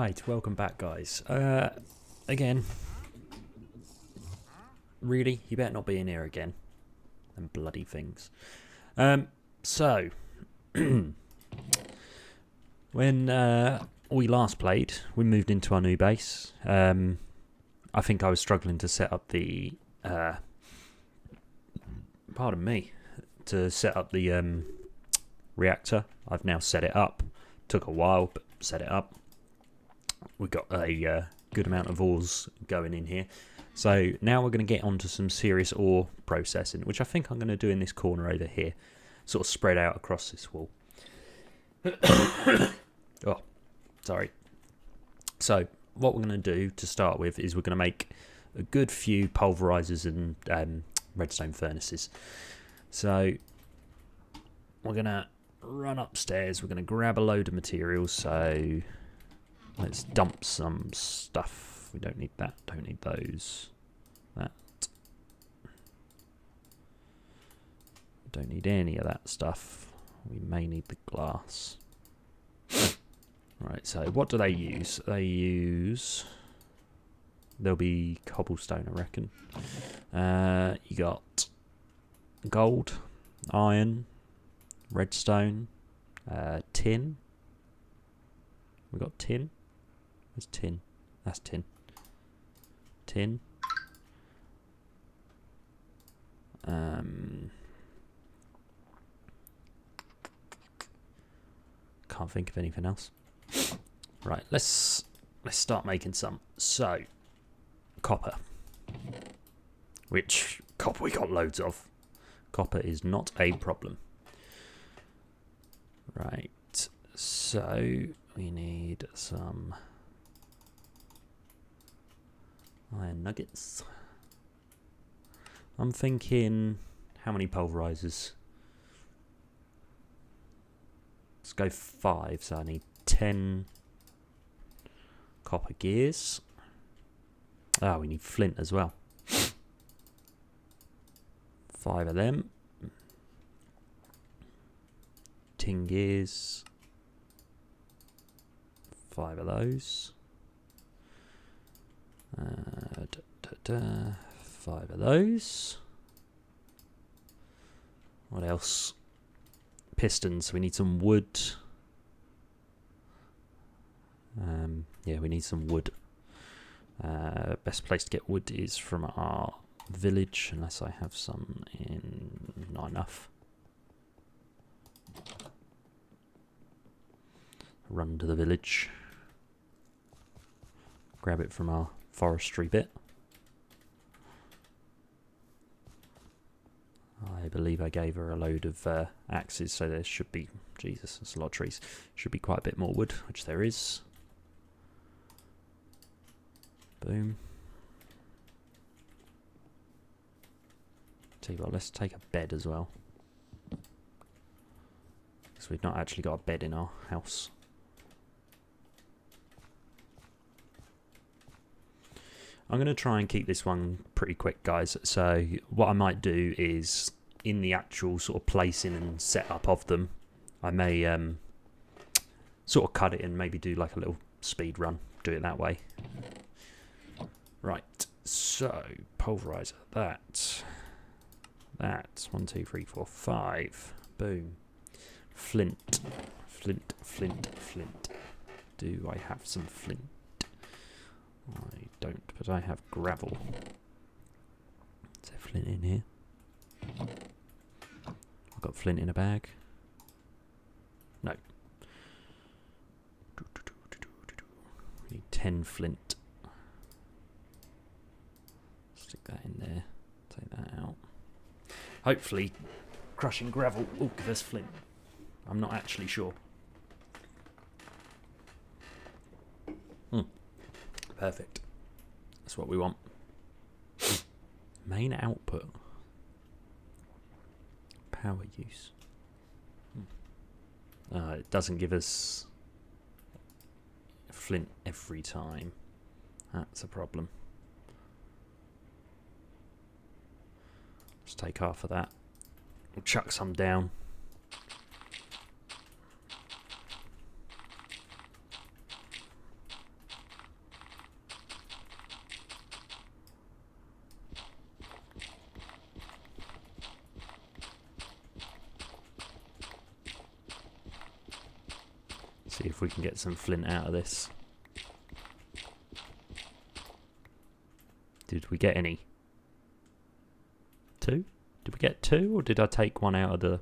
Right, welcome back, guys. Again, really, you better not be in here again. Them bloody things. So, when we last played, we moved into our new base. I think I was struggling to set up the, pardon me, to set up the reactor. I've now set it up. Took a while, but set it up. We got a good amount of ores going in here. So now we're going to get onto some serious ore processing, which I think I'm going to do in this corner over here, sort of spread out across this wall. Oh, sorry. So what we're going to do to start with is we're going to make a good few pulverizers and redstone furnaces. So we're going to run upstairs. We're going to grab a load of materials. So let's dump some stuff. We don't need that. Don't need those. That. Don't need any of that stuff. We may need the glass. Right, so what do they use? They use... There'll be cobblestone, I reckon. You got gold, iron, redstone, tin. We got tin. Where's tin? That's tin. Tin. Can't think of anything else. Right, let's start making some. So, copper. Which copper we got loads of. Copper is not a problem. Right, so we need some iron nuggets. I'm thinking, how many pulverizers? Let's go 5, so I need 10 copper gears. Ah, we need flint as well. 5 of them. Tin gears. 5 of those. 5 of those. What else? Pistons. We need some wood. Yeah, we need some wood. Best place to get wood is from our village, unless I have some in... Not enough. Run to the village. Grab it from our forestry bit. I believe I gave her a load of axes, so there should be... Jesus, that's a lot of trees. Should be quite a bit more wood, which there is. Boom. Tell you what, let's take a bed as well. Because we've not actually got a bed in our house. I'm going to try and keep this one pretty quick, guys. So what I might do is, in the actual sort of placing and setup of them, I may sort of cut it and maybe do like a little speed run. Do it that way. Right, so pulverizer, that's 1, 2, 3, 4, 5. Boom. Flint. Flint, flint, flint. Do I have some flint? I don't, but I have gravel. Is there flint in here? I've got flint in a bag. No. We need 10 flint. Stick that in there. Take that out. Hopefully, crushing gravel will give us flint. I'm not actually sure. Perfect. That's what we want. Main output. Power use. It doesn't give us flint every time. That's a problem. Let's take half of that. We'll chuck some down. See if we can get some flint out of this. Did we get any? 2? Did we get 2, or did I take one out of the...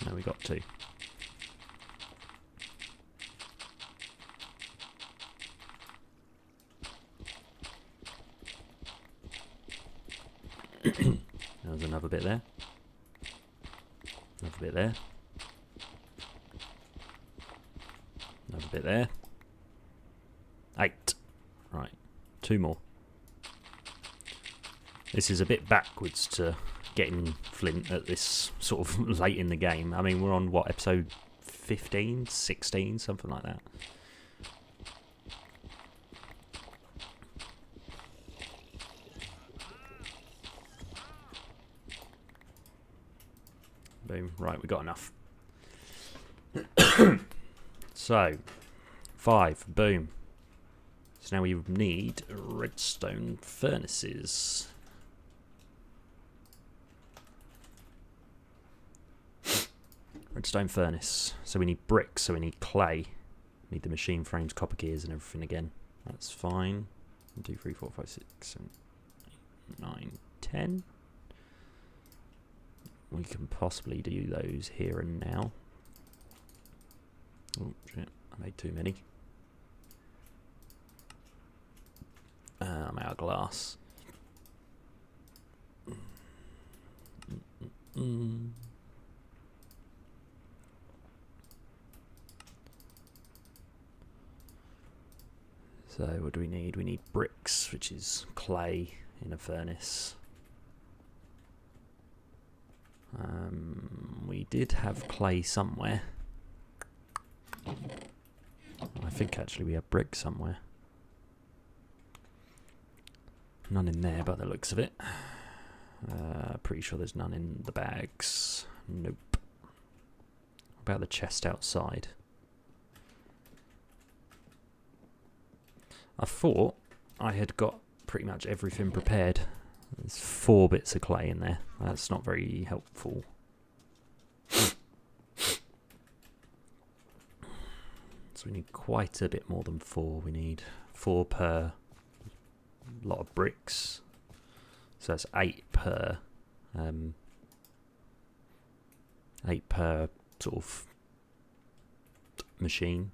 No, we got 2. There's another bit there. Another bit there. Another bit there. 8. Right, 2 more. This is a bit backwards to getting flint at this sort of late in the game. I mean, we're on, what, episode 15, 16, something like that. Boom. Right, we got enough. So, 5. Boom. So now we need redstone furnaces. Redstone furnace. So we need bricks, so we need clay. We need the machine frames, copper gears and everything again. That's fine. 1, 2, 3, 4, 5, 6, 7, 8, 9, 10. We can possibly do those here and now. Oh shit, I made too many. I'm out of glass. So what do we need? We need bricks, which is clay in a furnace. We did have clay somewhere. I think actually we have brick somewhere. None in there by the looks of it. Pretty sure there's none in the bags. Nope. What about the chest outside? I thought I had got pretty much everything prepared. There's 4 bits of clay in there. That's not very helpful. So we need quite a bit more than 4. We need 4 per lot of bricks. So that's 8 per 8 per sort of machine.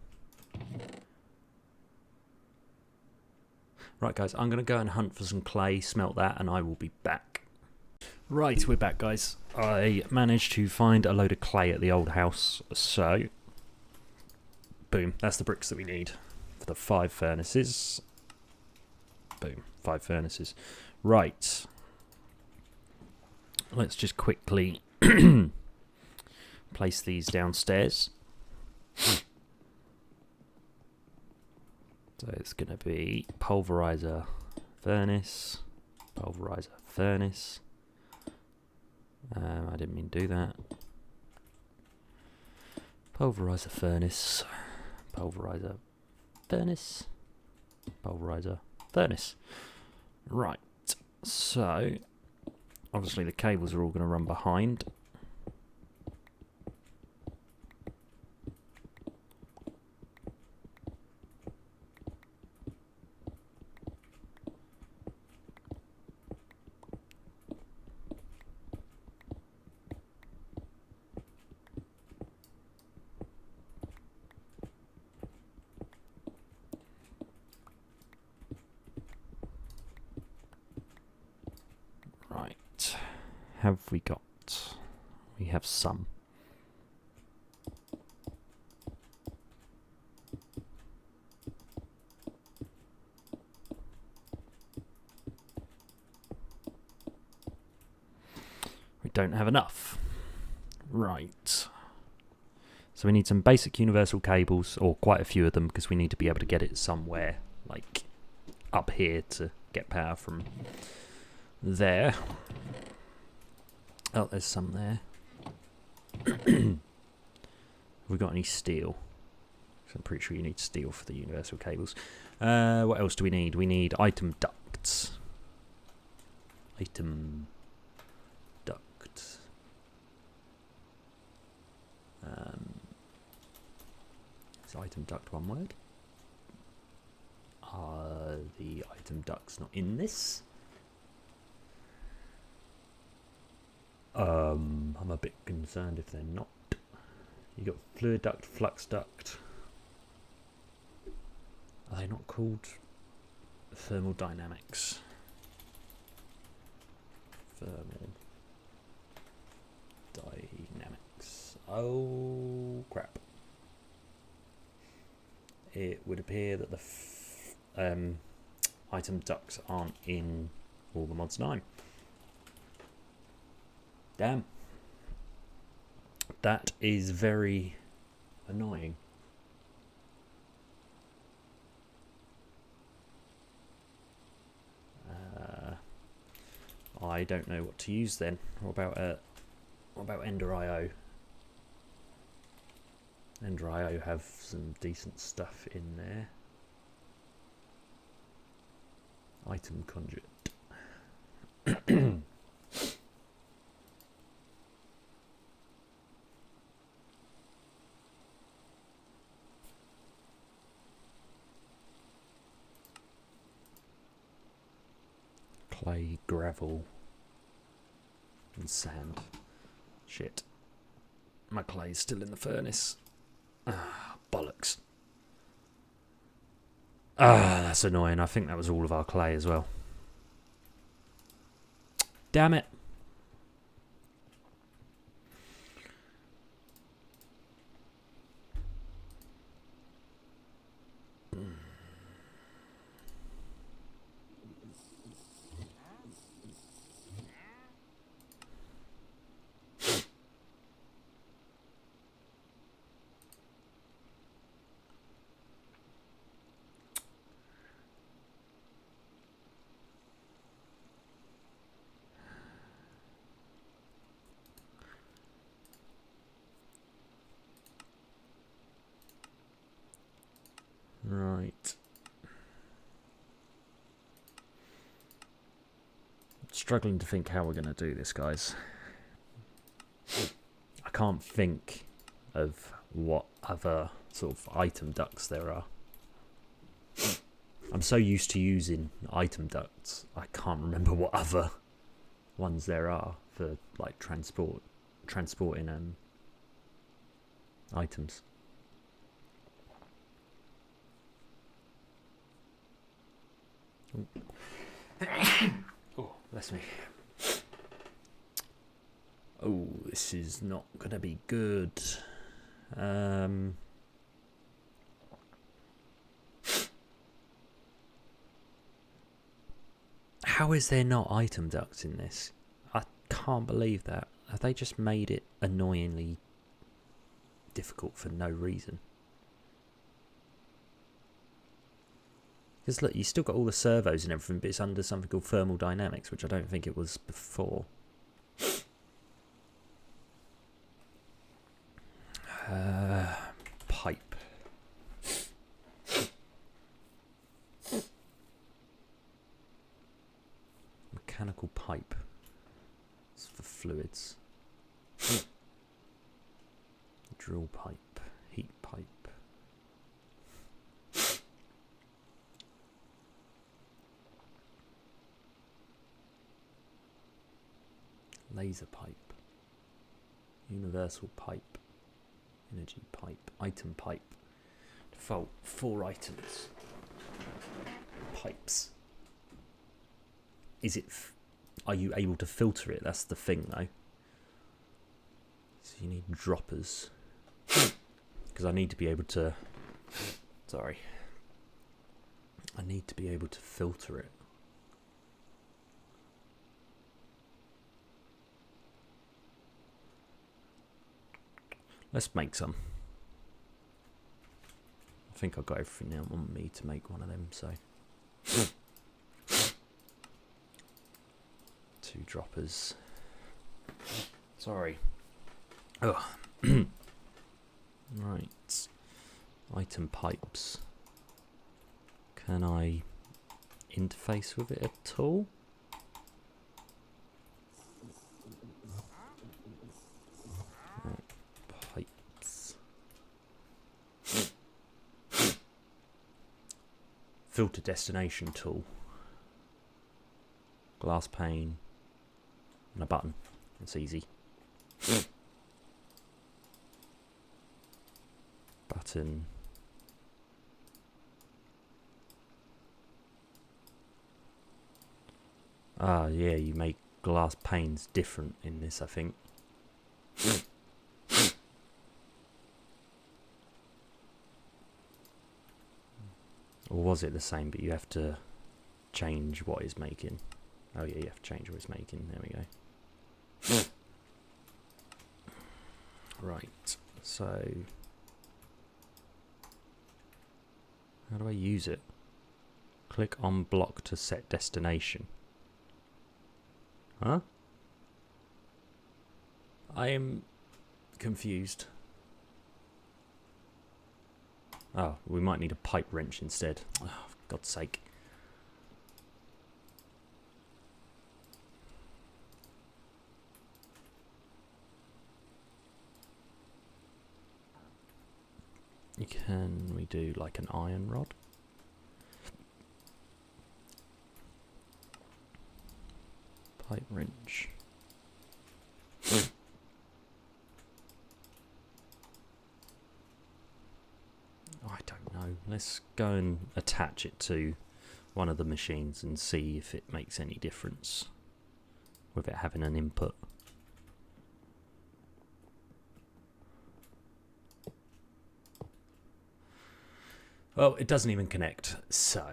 Right guys, I'm going to go and hunt for some clay, smelt that, and I will be back. Right, we're back guys. I managed to find a load of clay at the old house, so boom, that's the bricks that we need for the 5 furnaces. Boom, 5 furnaces. Right. Let's just quickly place these downstairs. So it's going to be pulverizer, furnace, pulverizer, furnace. I didn't mean to do that. Pulverizer, furnace, pulverizer, furnace, pulverizer, furnace. Right, so obviously the cables are all going to run behind. Have we got? We have some. We don't have enough. Right. So we need some basic universal cables, or quite a few of them, because we need to be able to get it somewhere, like up here, to get power from there. Oh, there's some there. Have we got any steel? I'm pretty sure you need steel for the universal cables. What else do we need? We need item ducts. Item duct. item duct one word? Are the item ducts not in this? I'm a bit concerned if they're not. You got fluid duct, flux duct. Are they not called thermodynamics? Thermodynamics. Oh crap. It would appear that the item ducts aren't in all the mods 9. Damn. That is very annoying. I don't know what to use then. What about Ender.io? Ender.io have some decent stuff in there. Item conduit. Clay, gravel, and sand. Shit. My clay's still in the furnace. Ah, bollocks. Ah, that's annoying. I think that was all of our clay as well. Damn it. Right. Struggling to think how we're going to do this, guys. I can't think of what other sort of item ducts there are. I'm so used to using item ducts, I can't remember what other ones there are for like transporting items. Oh, bless me. Oh, this is not gonna be good. How is there not item ducts in this? I can't believe that. Have they just made it annoyingly difficult for no reason? Because look, you still got all the servos and everything, but it's under something called thermal dynamics, which I don't think it was before. Pipe. Mechanical pipe. It's for fluids. Drill pipe. Heat pipe. Laser pipe. Universal pipe. Energy pipe. Item pipe. Default 4 items. Pipes. Is it? Are you able to filter it? That's the thing, though. So you need droppers. Because I need to be able to. Sorry. I need to be able to filter it. Let's make some. I think I've got everything now on me to make one of them, so. 2 droppers. Sorry. Oh. Right. Item pipes. Can I interface with it at all? Right. Pipes. filter destination tool. Glass pane and a button. It's easy. Button. Ah, yeah, you make glass panes different in this, I think. Or was it the same, but you have to change what it's making? Oh yeah, you have to change what it's making. There we go. Right, so how do I use it? Click on block to set destination. Huh? I am confused. Oh, we might need a pipe wrench instead. Oh, for God's sake. Can we do like an iron rod? Pipe wrench. I don't know. Let's go and attach it to one of the machines and see if it makes any difference with it having an input. Well, it doesn't even connect, so...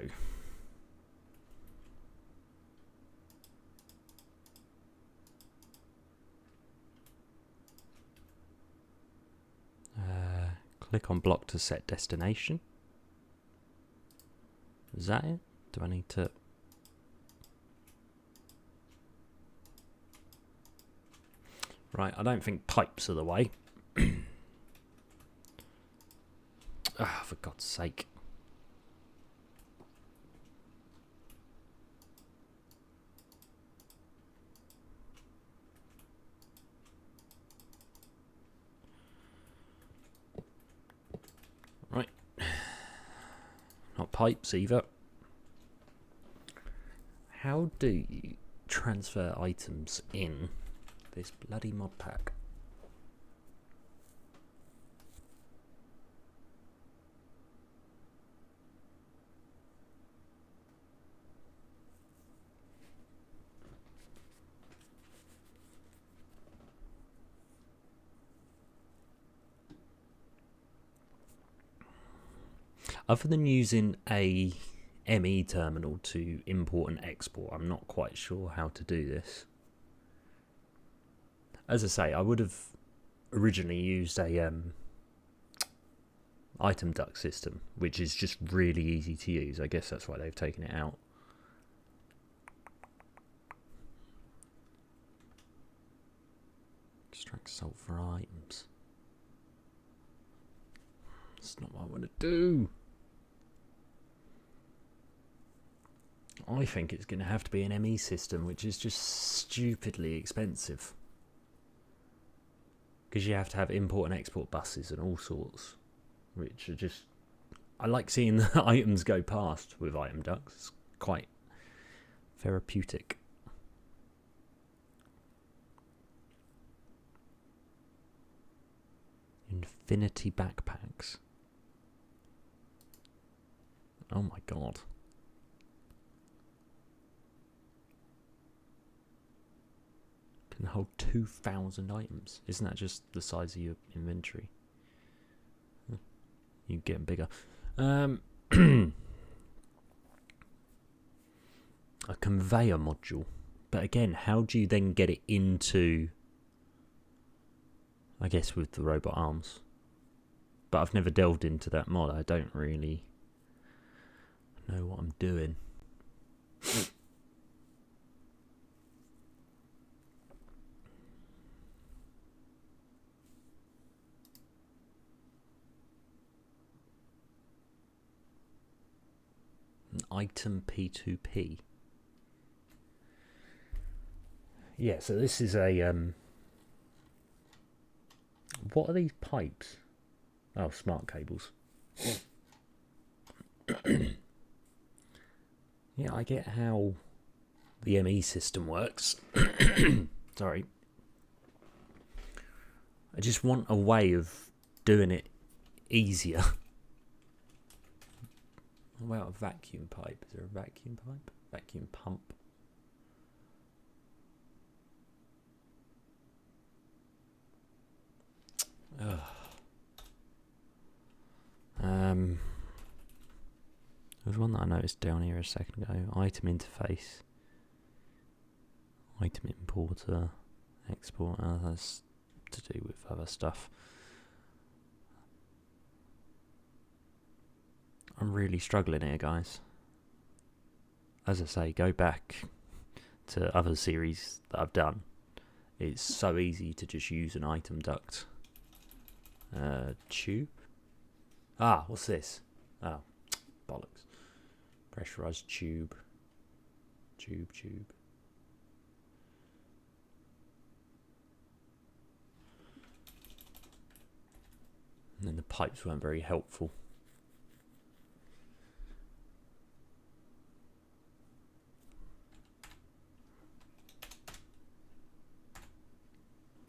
click on block to set destination. Is that it? Do I need to... Right, I don't think pipes are the way. Ah, for God's sake. Right. Not pipes either. How do you transfer items in this bloody mod pack? Other than using a ME terminal to import and export, I'm not quite sure how to do this. As I say, I would have originally used a item duct system, which is just really easy to use. I guess that's why they've taken it out. Extract salt for items. That's not what I want to do. I think it's going to have to be an ME system, which is just stupidly expensive. Because you have to have import and export buses and all sorts, which are just... I like seeing the items go past with item ducts. It's quite therapeutic. Infinity backpacks. Oh my god. Can hold 2,000 items. Isn't that just the size of your inventory? You get bigger. A conveyor module. But again, how do you then get it into... I guess with the robot arms. But I've never delved into that mod. I don't really know what I'm doing. An item P2P. Yeah, so this is a... what are these pipes? Oh, smart cables. Yeah, I get how the ME system works. Sorry. I just want a way of doing it easier. What about a vacuum pipe? Is there a vacuum pipe? Vacuum pump? Ugh. There was one that I noticed down here a second ago. Item interface. Item importer. Export. That's to do with other stuff. I'm really struggling here, guys. As I say, go back to other series that I've done. It's so easy to just use an item duct. Tube? Ah, what's this? Oh, bollocks. Pressurized tube. Tube. And then the pipes weren't very helpful.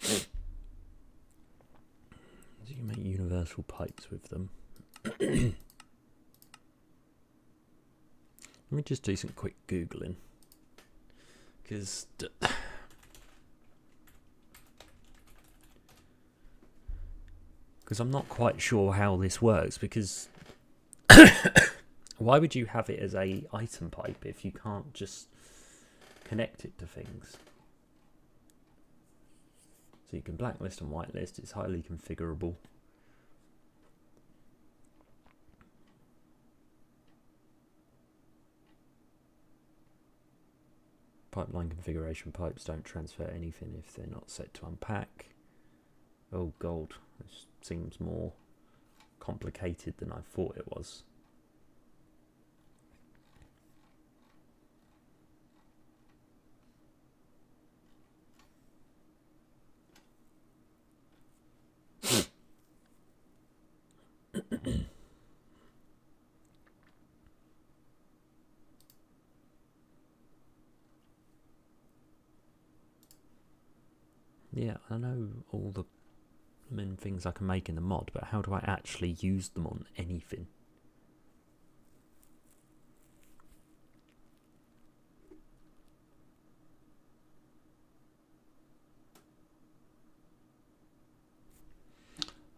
So you can make universal pipes with them. Let me just do some quick Googling. Because I'm not quite sure how this works, because why would you have it as a item pipe if you can't just connect it to things? So you can blacklist and whitelist, it's highly configurable. Pipeline configuration pipes don't transfer anything if they're not set to unpack. Oh god, this seems more complicated than I thought it was. Yeah, I know all the main things I can make in the mod, but how do I actually use them on anything?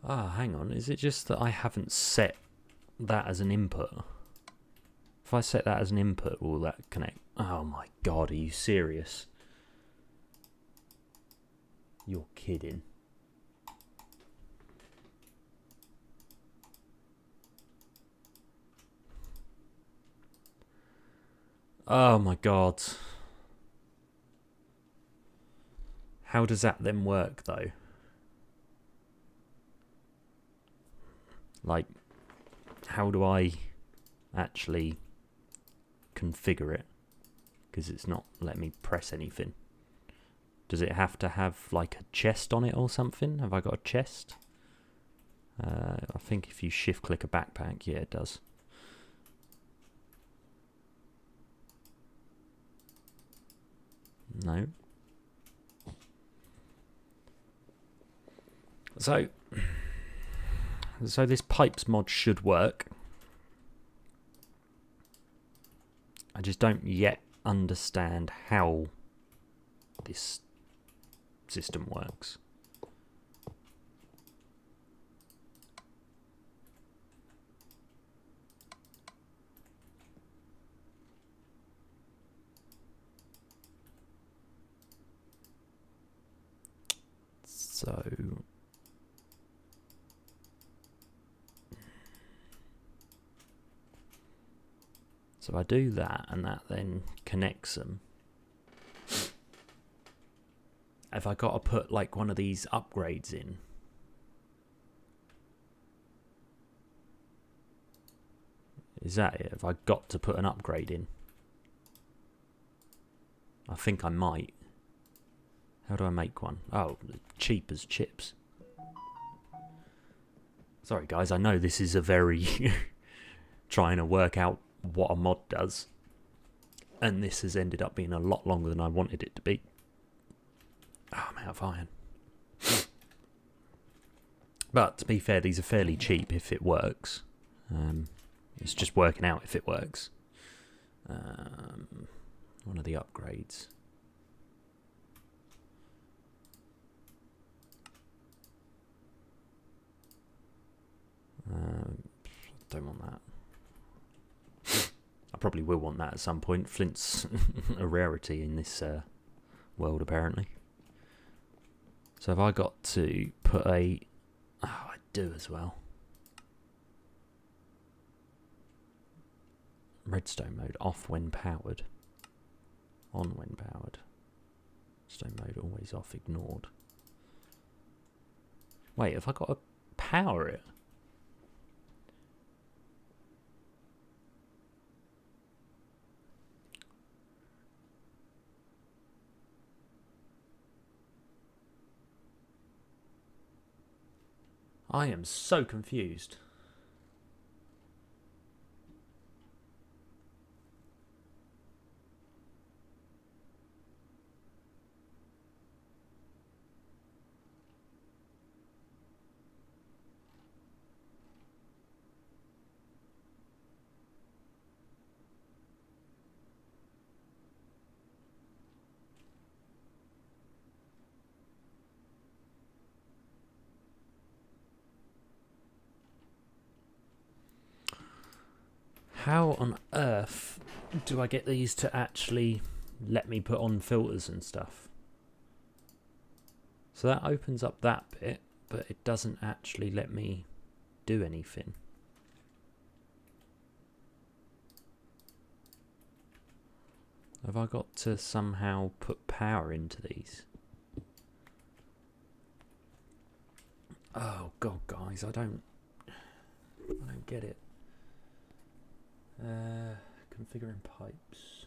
Ah, hang on, is it just that I haven't set that as an input? If I set that as an input, will that connect? Oh my god, are you serious? You're kidding. Oh my god. How does that then work though? Like, how do I actually configure it? Because it's not letting me press anything. Does it have to have like a chest on it or something? Have I got a chest? I think if you shift click a backpack, yeah, it does. No. So this pipes mod should work. I just don't yet understand how this system works. So I do that, and that then connects them. Have I got to put like one of these upgrades in? Is that it? Have I got to put an upgrade in? I think I might. How do I make one? Oh, cheap as chips. Sorry guys, I know this is a very trying to work out what a mod does. and this has ended up being a lot longer than I wanted it to be. Oh, I'm out of iron. But to be fair, these are fairly cheap if it works. It's just working out if it works. One of the upgrades. Don't want that. I probably will want that at some point. Flint's a rarity in this world, apparently. So have I got to put a... Oh, I do as well. Redstone mode off when powered. On when powered. Redstone mode always off, ignored. Wait, have I got to power it? I am so confused. How on earth do I get these to actually let me put on filters and stuff? So that opens up that bit, but it doesn't actually let me do anything. Have I got to somehow put power into these? Oh god, guys, I don't get it. Configuring pipes.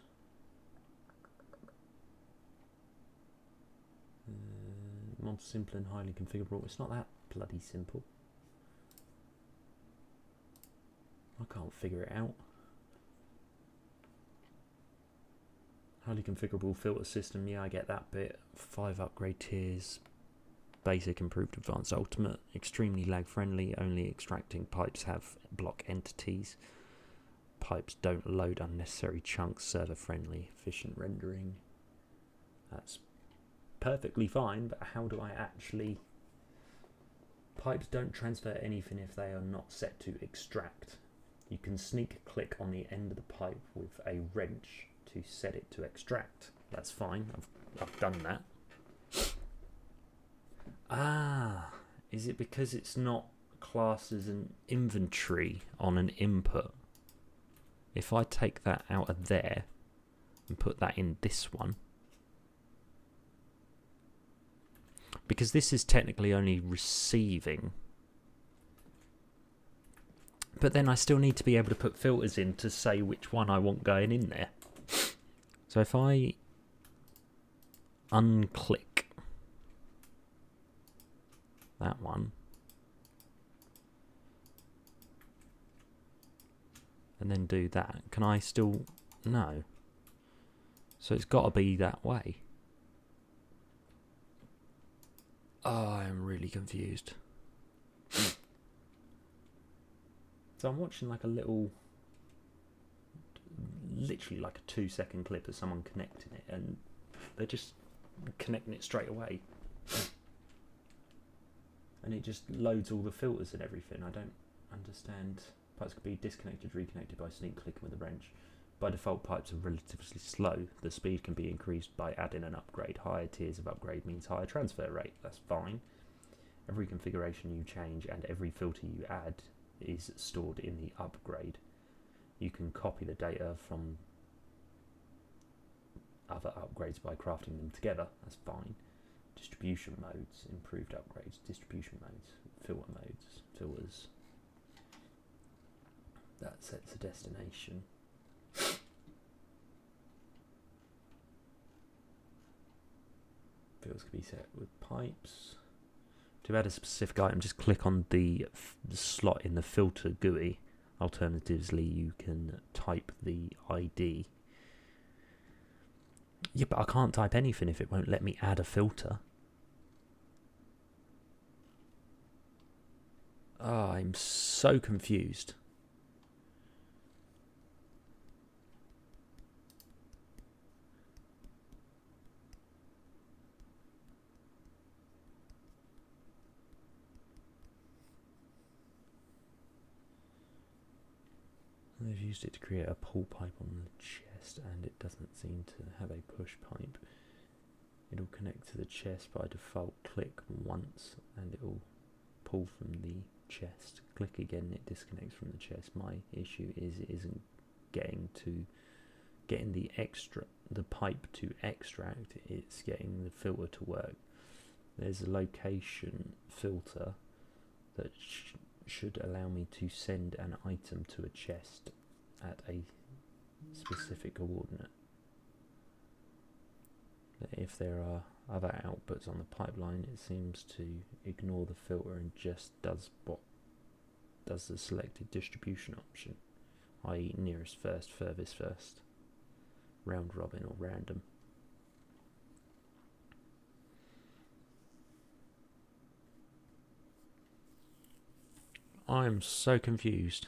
More simple and highly configurable. It's not that bloody simple. I can't figure it out. Highly configurable filter system. Yeah, I get that bit. 5 upgrade tiers. Basic, improved, advanced, ultimate. Extremely lag friendly. Only extracting pipes have block entities. Pipes don't load unnecessary chunks. Server friendly. Efficient rendering. That's perfectly fine, but how do I actually... Pipes don't transfer anything if they are not set to extract. You can sneak click on the end of the pipe with a wrench to set it to extract. That's fine. I've done that. Ah, is it because it's not classed as an inventory on an input? If I take that out of there and put that in this one, because this is technically only receiving, but then I still need to be able to put filters in to say which one I want going in there. So if I unclick that one and then do that, can I still... No. So it's got to be that way. Oh, I'm really confused. So I'm watching like a little, literally like a 2-second clip of someone connecting it, and they're just connecting it straight away. And it just loads all the filters and everything. I don't understand. Pipes could be disconnected, reconnected by sneak clicking with a wrench. By default, pipes are relatively slow. The speed can be increased by adding an upgrade. Higher tiers of upgrade means higher transfer rate. That's fine. Every configuration you change and every filter you add is stored in the upgrade. You can copy the data from other upgrades by crafting them together. That's fine. Distribution modes, improved upgrades, distribution modes, filter modes, filters. That sets a destination. Filters can be set with pipes. To add a specific item, just click on the slot in the filter GUI. Alternatively, you can type the ID Yeah, but I can't type anything if it won't let me add a filter. Oh, I'm so confused. They've used it to create a pull pipe on the chest, and it doesn't seem to have a push pipe. It'll connect to the chest by default. Click once and it will pull from the chest. Click again, it disconnects from the chest. My issue is it isn't getting the pipe to extract. It's getting the filter to work. There's a location filter that should allow me to send an item to a chest at a specific coordinate. If there are other outputs on the pipeline, it seems to ignore the filter and just does the selected distribution option, i.e. nearest first, furthest first, round robin or random. I'm so confused.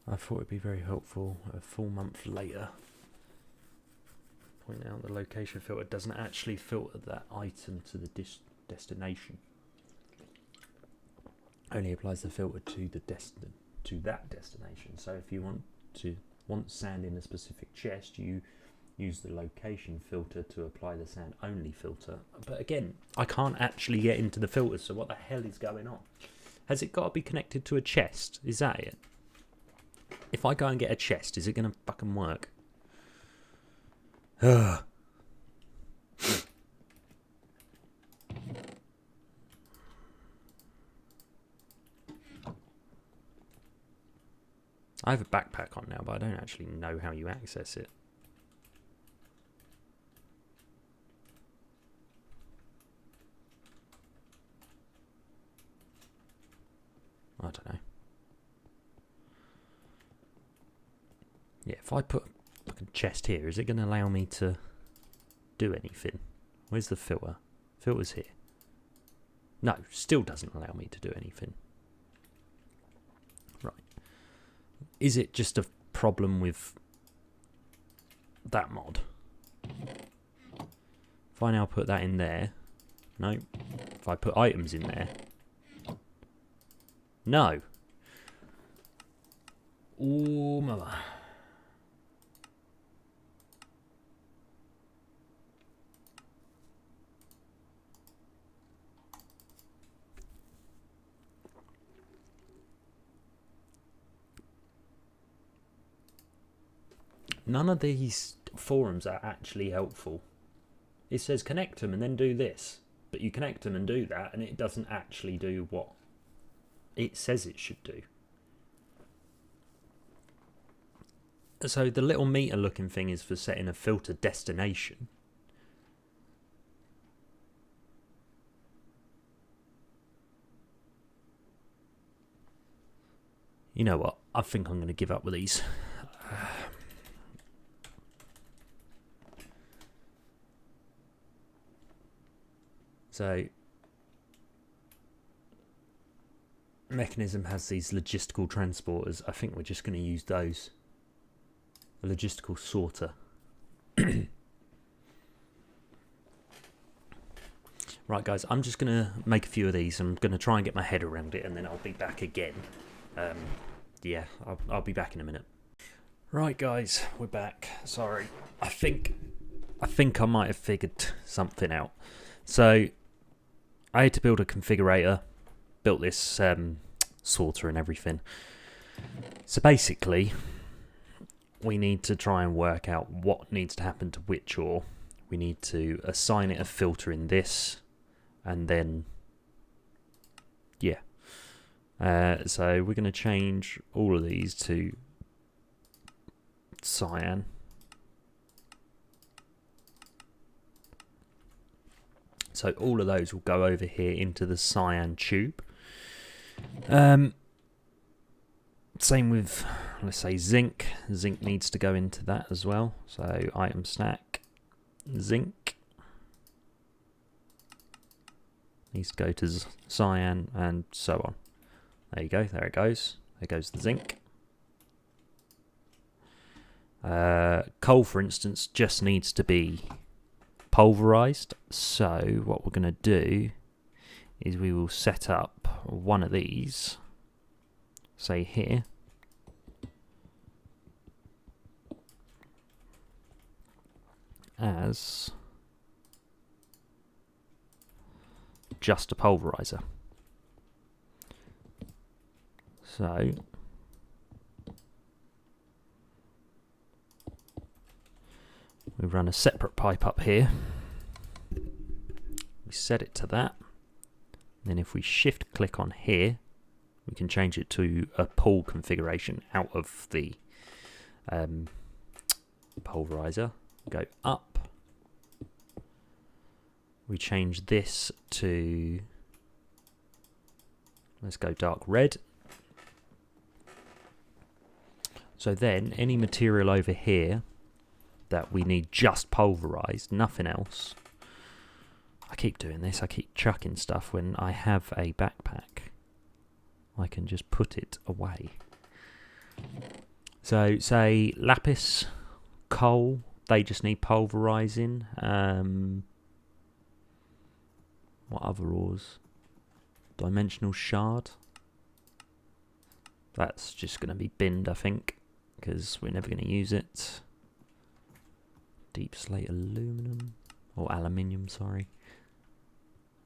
I thought it'd be very helpful a full month later. Point out the location filter doesn't actually filter that item to the destination. Only applies the filter to that destination. So if you want sand in a specific chest, you use the location filter to apply the sand only filter. But again, I can't actually get into the filters, so what the hell is going on? Has it got to be connected to a chest? Is that it? If I go and get a chest, is it going to fucking work? Ugh. I have a backpack on now, but I don't actually know how you access it. I don't know. Yeah, if I put a chest here, is it going to allow me to do anything? Where's the filter? Filter's here. No, still doesn't allow me to do anything. Right. Is it just a problem with that mod? If I now put that in there. No. If I put items in there. No. Oh, mama. None of these forums are actually helpful. It says connect them and then do this. But you connect them and do that and it doesn't actually do what it says it should do. So the little meter looking thing is for setting a filter destination. You know what? I think I'm going to give up with these. So, Mechanism has these logistical transporters. I think we're just going to use those. A logistical sorter. Right, guys, I'm just going to make a few of these. I'm going to try and get my head around it, and then I'll be back again. Yeah, I'll be back in a minute. Right, guys, we're back. Sorry, I think I might have figured something out. So, I had to build a configurator, built this sorter and everything. So basically, we need to try and work out what needs to happen to which ore. We need to assign it a filter in this, and then, yeah. So we're going to change all of these to cyan. So all of those will go over here into the cyan tube. Same with, let's say, zinc. Zinc needs to go into that as well. So item stack, zinc needs to go to cyan, and so on. There you go, there it goes. There goes the zinc. Coal, for instance, just needs to be pulverized. So what we're going to do is we will set up one of these, say here, as just a pulverizer. So we run a separate pipe up here. We set it to that. Then if we shift click on here, we can change it to a pull configuration out of the pulverizer. Go up. We change this to, let's go dark red. So then any material over here that we need just pulverized, nothing else. I keep doing this, I keep chucking stuff when I have a backpack. I can just put it away. So say lapis, coal, they just need pulverizing. What other ores? Dimensional shard. That's just going to be binned, I think, because we're never going to use it. Deep slate aluminum, or aluminium, sorry.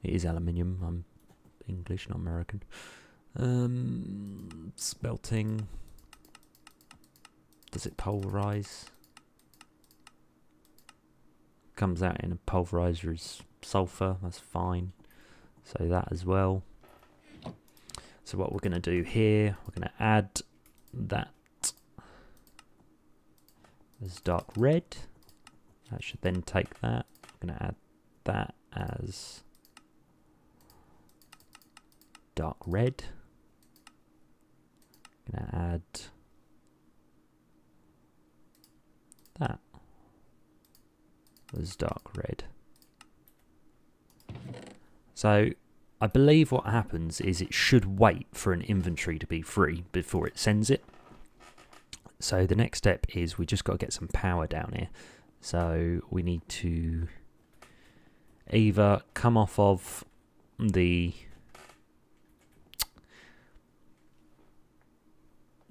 It is aluminium, I'm English, not American. Smelting. Does it pulverize? Comes out in a pulverizer as sulfur, that's fine. So that as well. So what we're going to do here, we're going to add that as dark red. That should then take that. I'm going to add that as dark red. I'm going to add that as dark red. So I believe what happens is it should wait for an inventory to be free before it sends it. So the next step is we just got to get some power down here. So we need to either come off of the...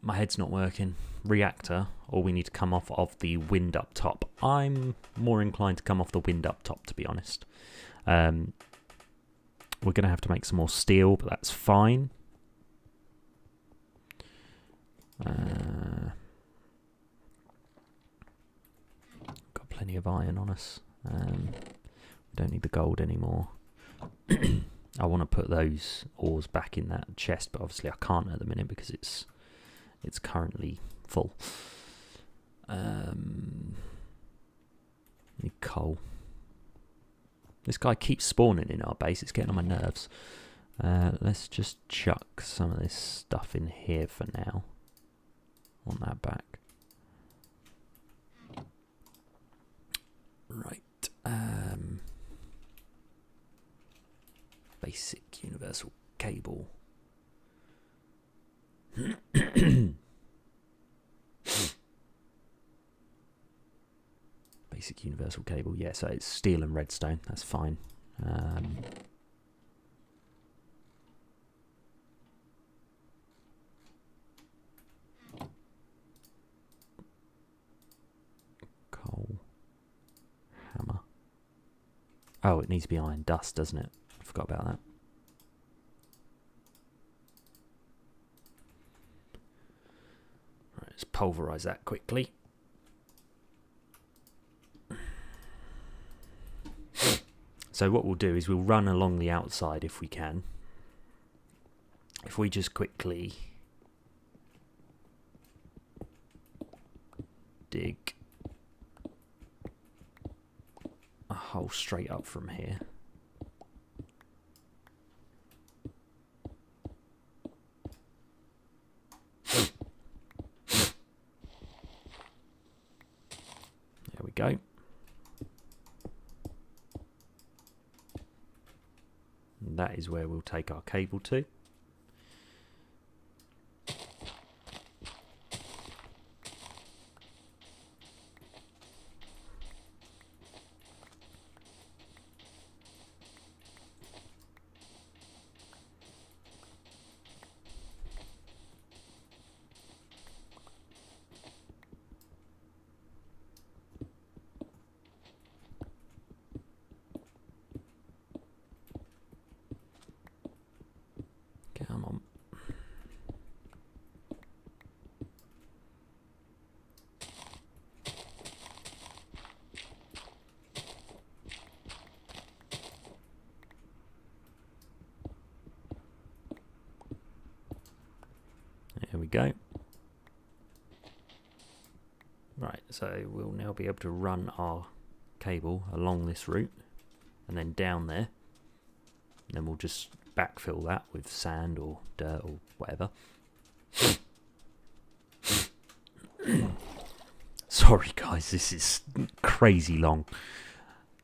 My head's not working. Reactor, or we need to come off of the wind up top. I'm more inclined to come off the wind up top, to be honest. We're going to have to make some more steel, but that's fine. Got plenty of iron on us. We don't need the gold anymore. I want to put those ores back in that chest, but obviously I can't at the minute because it's currently full. Need coal. This guy keeps spawning in our base. It's getting on my nerves. Let's just chuck some of this stuff in here for now. Want that back. Right. Basic universal cable. Basic universal cable, yeah, so it's steel and redstone, that's fine. Coal. Hammer. Oh, it needs to be iron dust, doesn't it? I forgot about that. Right, let's pulverize that quickly. So what we'll do is we'll run along the outside if we can. If we just quickly dig a hole straight up from here. go. And that is where we'll take our cable to. Come on. There we go. Right, so we'll now be able to run our cable along this route and then down there. And then we'll just backfill that with sand or dirt or whatever. Sorry guys, this is crazy long.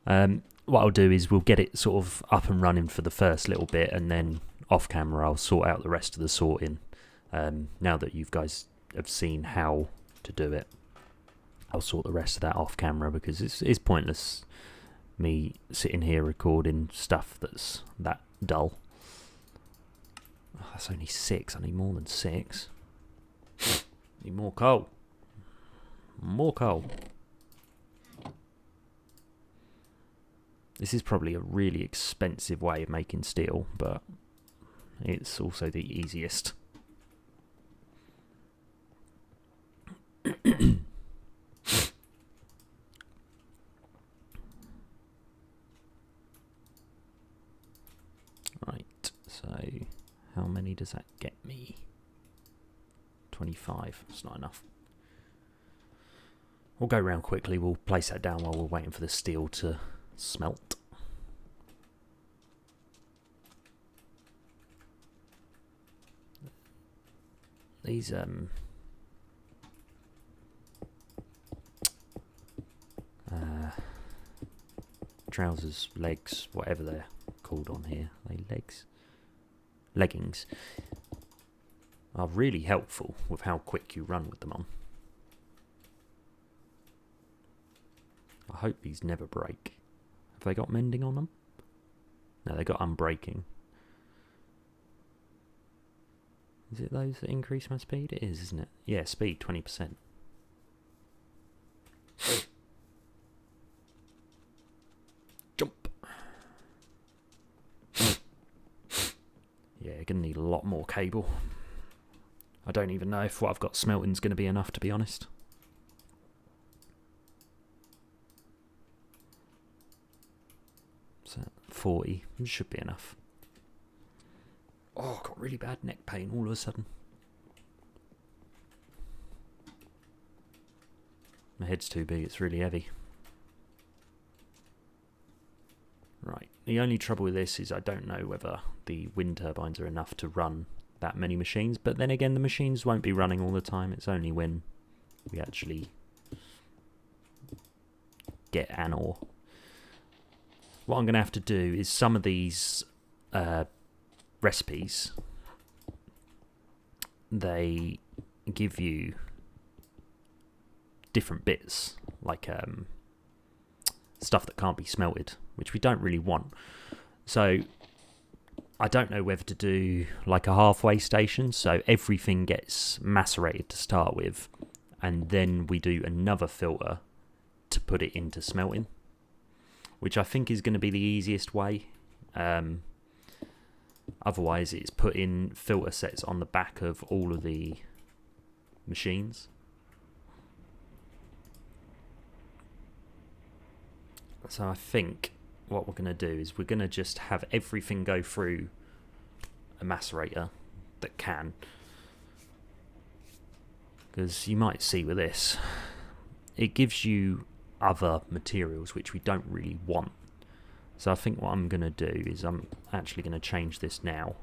What I'll do is we'll get it sort of up and running for the first little bit, and then off camera I'll sort out the rest of the sorting. Now that you guys have seen how to do it, I'll sort the rest of that off camera, because it's pointless me sitting here recording stuff that's that dull. Oh, that's only 6. I need more than 6. Need more coal. More coal. This is probably a really expensive way of making steel, but it's also the easiest. Right, so how many does that get me? 25, that's not enough. We'll go round quickly, we'll place that down while we're waiting for the steel to smelt. These trousers, legs, whatever they're called on here, leggings, are really helpful with how quick you run with them on. I hope these never break. Have they got mending on them? No, they got unbreaking. Is it those that increase my speed? It is, isn't it? Yeah, speed 20%. Jump. Yeah, gonna need a lot more cable. I don't even know if what I've got smelting's gonna be enough, to be honest. So 40 should be enough. Oh, I've got really bad neck pain all of a sudden. My head's too big, it's really heavy. Right, the only trouble with this is I don't know whether the wind turbines are enough to run that many machines, but then again the machines won't be running all the time, it's only when we actually get an ore. What I'm going to have to do is some of these recipes, they give you different bits, like stuff that can't be smelted, which we don't really want. So I don't know whether to do like a halfway station, so everything gets macerated to start with, and then we do another filter to put it into smelting, which I think is going to be the easiest way. Otherwise it's putting filter sets on the back of all of the machines. So I think what we're going to do is we're going to just have everything go through a macerator that can. Because you might see with this, it gives you other materials which we don't really want. So I think what I'm going to do is I'm actually going to change this now.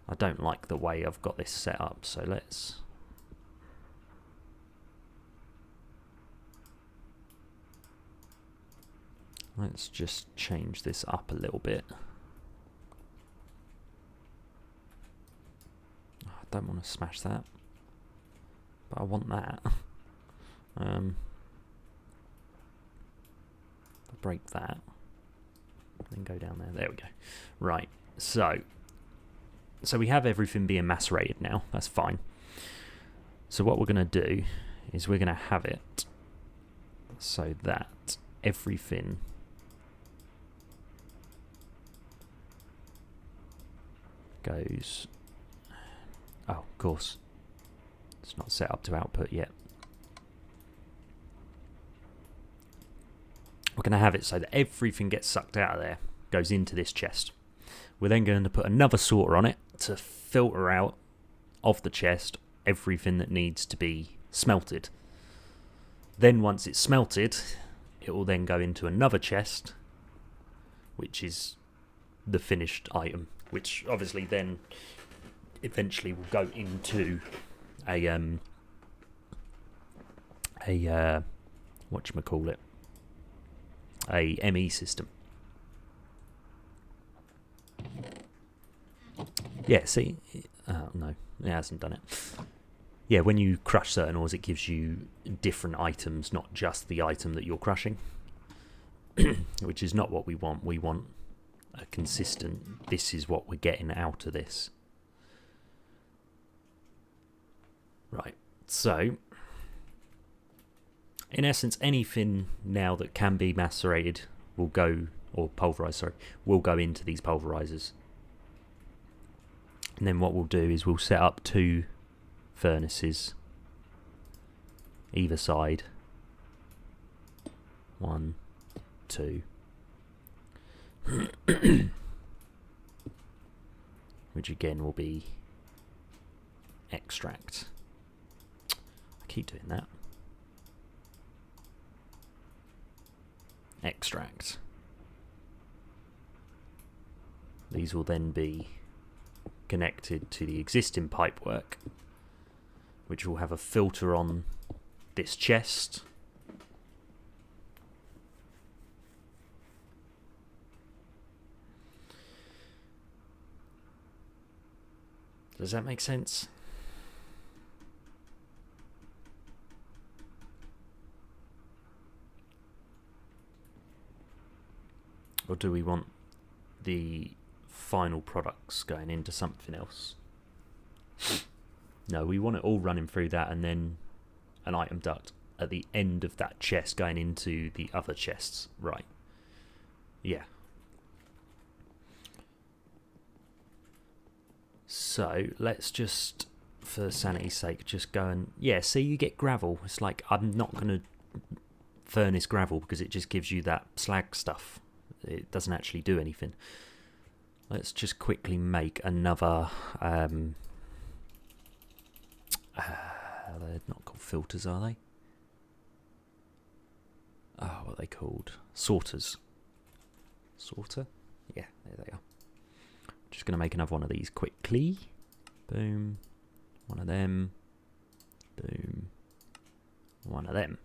I don't like the way I've got this set up, so let's Let's just change this up a little bit. I don't want to smash that, but I want that. Break that, then go down there. There we go. Right, so we have everything being macerated now. That's fine. So what we're going to do is we're going to have it so that everything goes... Oh, of course. It's not set up to output yet. We're going to have it so that everything gets sucked out of there, goes into this chest. We're then going to put another sorter on it to filter out of the chest everything that needs to be smelted. Then once it's smelted, it will then go into another chest, which is the finished item, which obviously then eventually will go into a whatchamacallit, a ME system. Yeah, see? No, it hasn't done it. Yeah, when you crush certain ores, it gives you different items, not just the item that you're crushing. Which is not what we want. We want a consistent, this is what we're getting out of this. Right, so... in essence, anything now that can be macerated will go, or pulverized, sorry, will go into these pulverizers. And then what we'll do is we'll set up 2 furnaces either side. 1, 2. Which again will be extract. I keep doing that. Extract. These will then be connected to the existing pipework, which will have a filter on this chest. Does that make sense? Or do we want the final products going into something else? No, we want it all running through that and then an item duct at the end of that chest going into the other chests. Right. Yeah. So let's just, for sanity's sake, just go and... yeah, see, you get gravel. It's like, I'm not going to furnace gravel because it just gives you that slag stuff. It doesn't actually do anything. Let's just quickly make another... they're not called filters, are they? Oh, what are they called? Sorters. Sorter? Yeah, there they are. Just going to make another one of these quickly. Boom. One of them. Boom. One of them.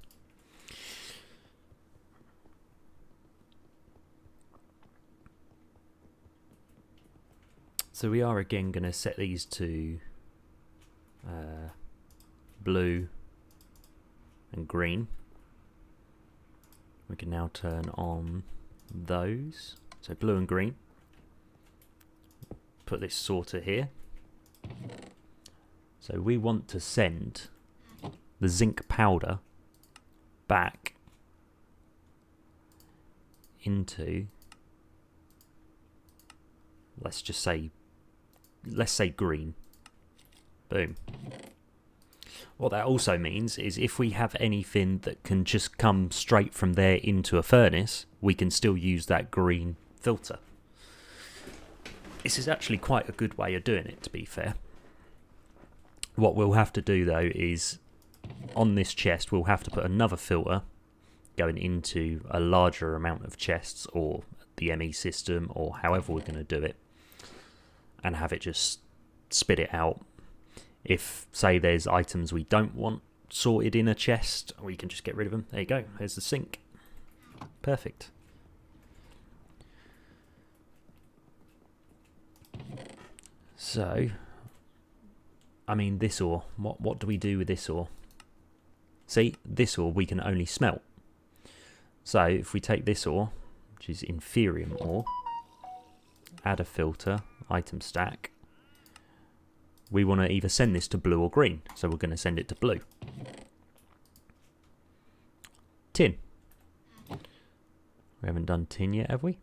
So we are again going to set these to blue and green. We can now turn on those. So blue and green. Put this sorter here. So we want to send the zinc powder back into, let's say green. Boom. What that also means is if we have anything that can just come straight from there into a furnace, we can still use that green filter. This is actually quite a good way of doing it, to be fair. What we'll have to do though is on this chest we'll have to put another filter going into a larger amount of chests or the ME system or however we're going to do it, and have it just spit it out. If, say, there's items we don't want sorted in a chest, we can just get rid of them. There you go. There's the sink. Perfect. So, I mean, this ore, what do we do with this ore? See, this ore we can only smelt. So if we take this ore, which is inferium ore, add a filter, item stack, we want to either send this to blue or green, so we're going to send it to blue. Tin. We haven't done tin yet, have we?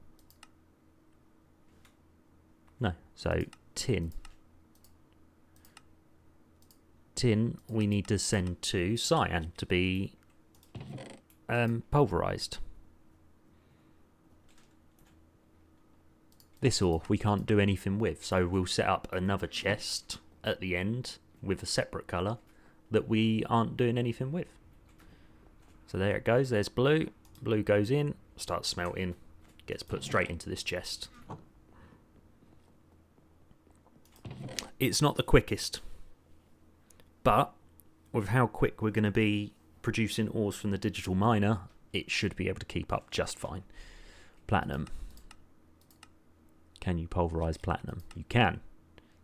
No, so tin. Tin we need to send to cyan to be pulverized. This ore we can't do anything with, so we'll set up another chest at the end with a separate colour that we aren't doing anything with. So there it goes, there's blue. Blue goes in, starts smelting, gets put straight into this chest. It's not the quickest, but with how quick we're going to be producing ores from the digital miner, it should be able to keep up just fine. Platinum. Can you pulverize platinum? You can.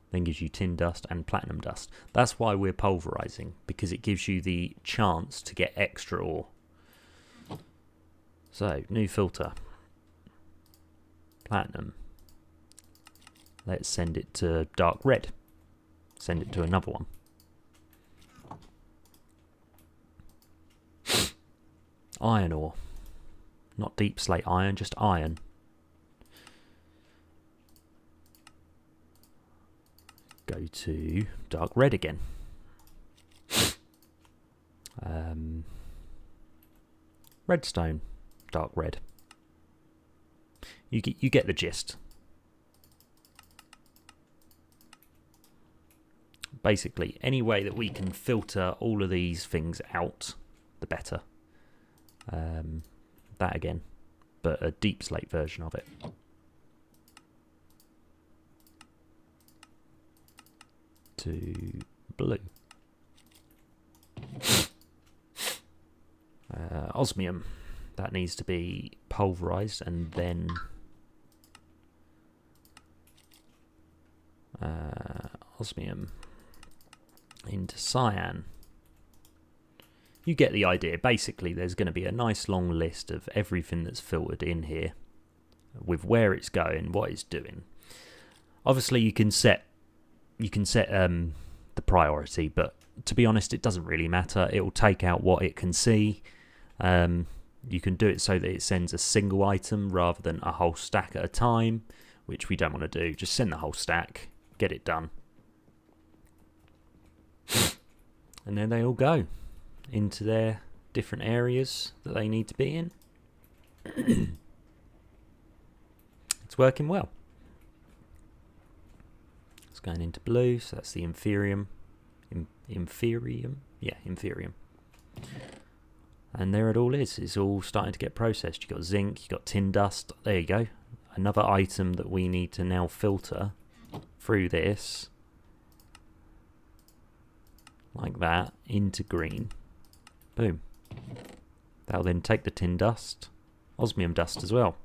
Then gives you tin dust and platinum dust. That's why we're pulverizing, because it gives you the chance to get extra ore. So, new filter. Platinum. Let's send it to dark red. Send it to another one. Iron ore. Not deep slate iron, just iron. Go to dark red again. Redstone, dark red. You get the gist. Basically, any way that we can filter all of these things out, the better. That again, but a deep slate version of it. To blue. Osmium. That needs to be pulverized and then osmium into cyan. You get the idea. Basically, there's going to be a nice long list of everything that's filtered in here with where it's going, what it's doing. Obviously, you can set the priority, but to be honest, it doesn't really matter. It will take out what it can see. You can do it so that it sends a single item rather than a whole stack at a time, which we don't want to do. Just send the whole stack, get it done. And then they all go into their different areas that they need to be in. It's working well. It's going into blue, so that's the inferium. Inferium? Yeah, inferium. And there it all is. It's all starting to get processed. You've got zinc, you've got tin dust. There you go. Another item that we need to now filter through this. Like that. Into green. Boom. That'll then take the tin dust. Osmium dust as well.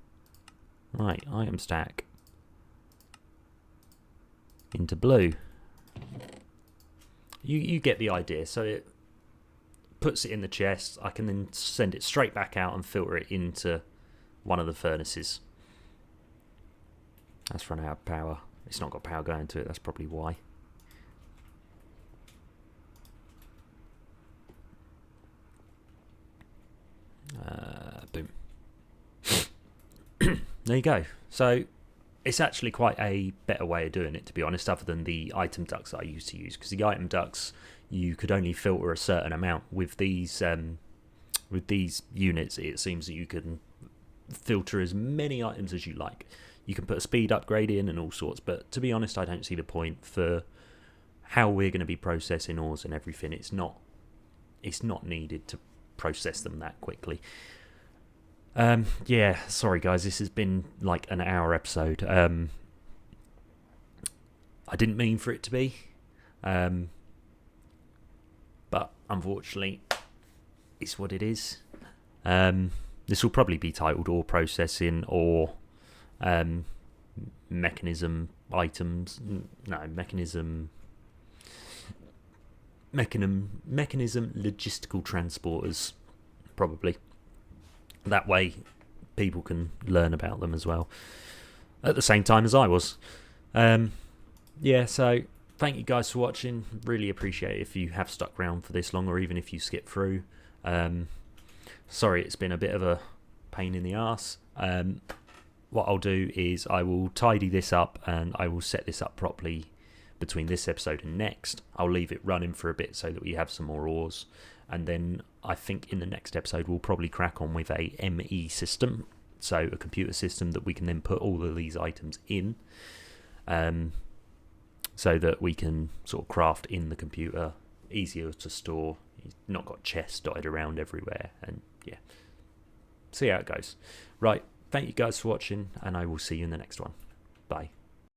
Right, item stack. Into blue. You get the idea. So it puts it in the chest. I can then send it straight back out and filter it into one of the furnaces. That's run out of power. It's not got power going to it. That's probably why. Boom. There you go. So it's actually quite a better way of doing it, to be honest, other than the item ducts that I used to use, because the item ducts you could only filter a certain amount. With these units, it seems that you can filter as many items as you like. You can put a speed upgrade in and all sorts, but to be honest, I don't see the point for how we're going to be processing ores and everything. It's not needed to process them that quickly. Yeah, sorry guys, this has been like an hour episode. I didn't mean for it to be, but unfortunately it's what it is. This will probably be titled ore processing or mechanism items. No, mechanism logistical transporters, probably. That way people can learn about them as well at the same time as I was. So thank you guys for watching. Really appreciate it if you have stuck around for this long, or even if you skip through. Sorry it's been a bit of a pain in the arse. What I'll do is I will tidy this up and I will set this up properly between this episode and next. I'll leave it running for a bit so that we have some more ores, and then I think in the next episode we'll probably crack on with a ME system, so a computer system that we can then put all of these items in, so that we can sort of craft in the computer, easier to store. You've not got chests dotted around everywhere, and yeah, see how it goes. Right, thank you guys for watching, and I will see you in the next one. Bye.